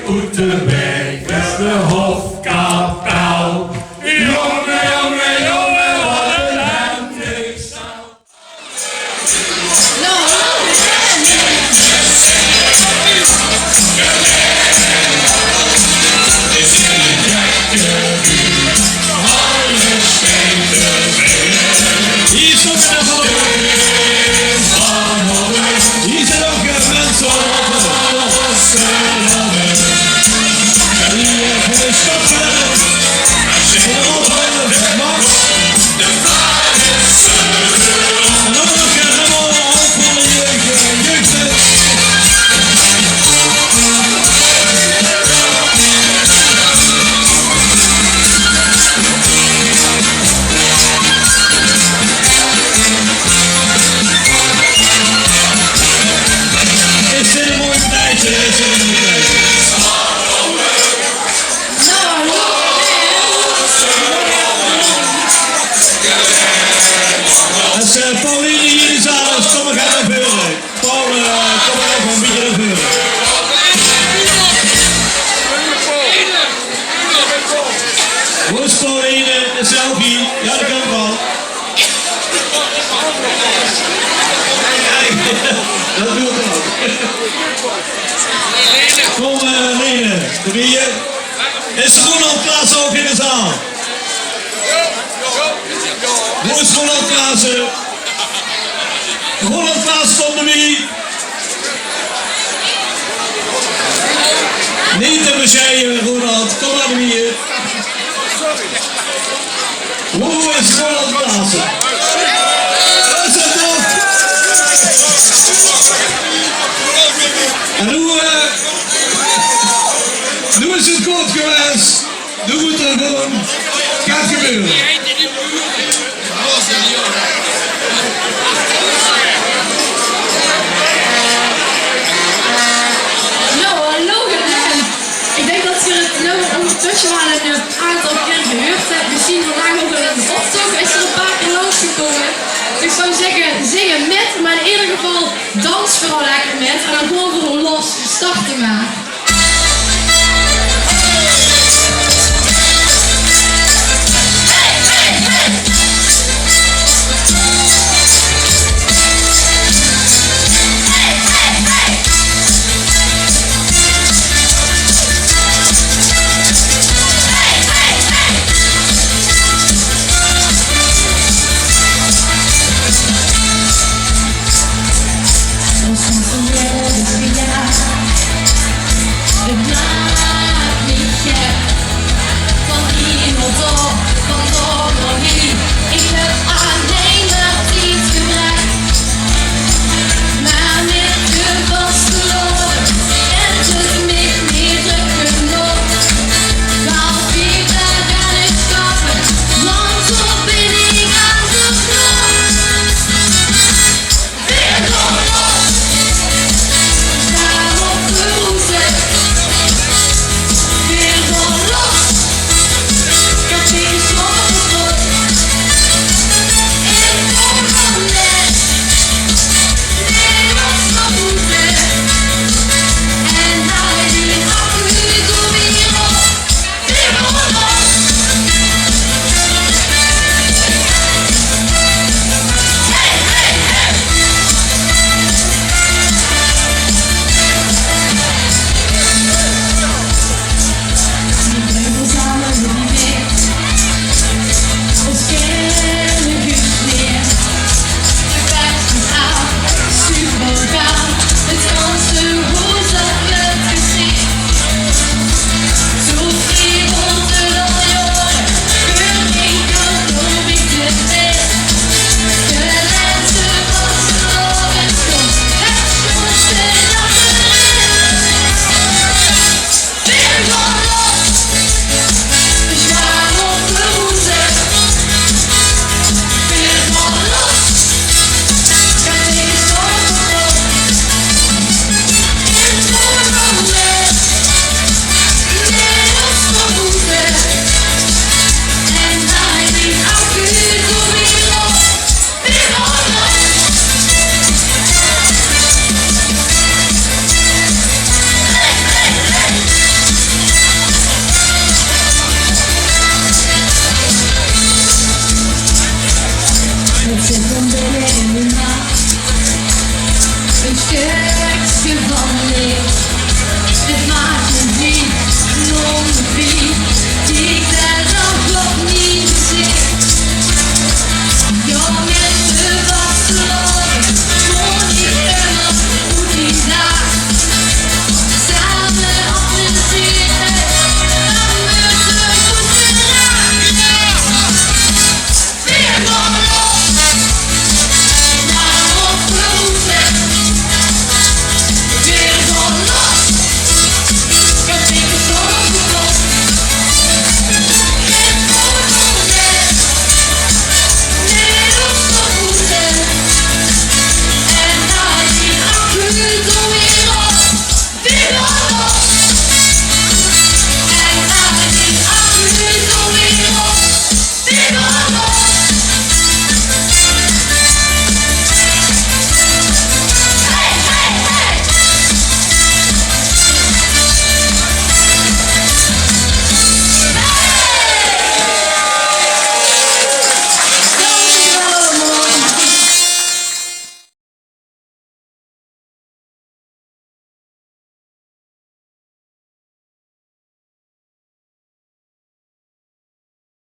Oeterbeek is de hofkapel. Jongen, jongen, jongen, wat een hemdig zou. Is in de gekke buurt, alle steden binnen. Hier stond er van hier zijn ook mensen op en hier voor de stad Max. De vraag is en dan ook helemaal af van de jeugd. Is dit een mooi tijdje? Is dit een mooi tijdje? Als Pauline hier in de zaal is, kom ik naar voren. Paul, kom maar even een beetje naar voren. Hoe is Pauline? Een selfie? Ja, dat kan wel. Dat doe ik ook. Kom Lene, de bier. Is Ronald Klaassen ook in de zaal? Hoe is Ronald Klaassen? Ronald Klaassen op de wie? Niet te bescheiden, Ronald. Kom maar hier. Hoe is Ronald Klaassen? Dat is het toch? En hoe is het goed geweest? Hoe moet er gewoon gaat gebeuren? Ik denk dat je het nummer ondertussen wel een aantal keer gehoord hebt. Misschien vandaag ook wel in de optocht is er een paar keer langsgekomen. Dus ik zou zeggen, zingen met, maar in ieder geval dans vooral lekker met. En dan gewoon voor los.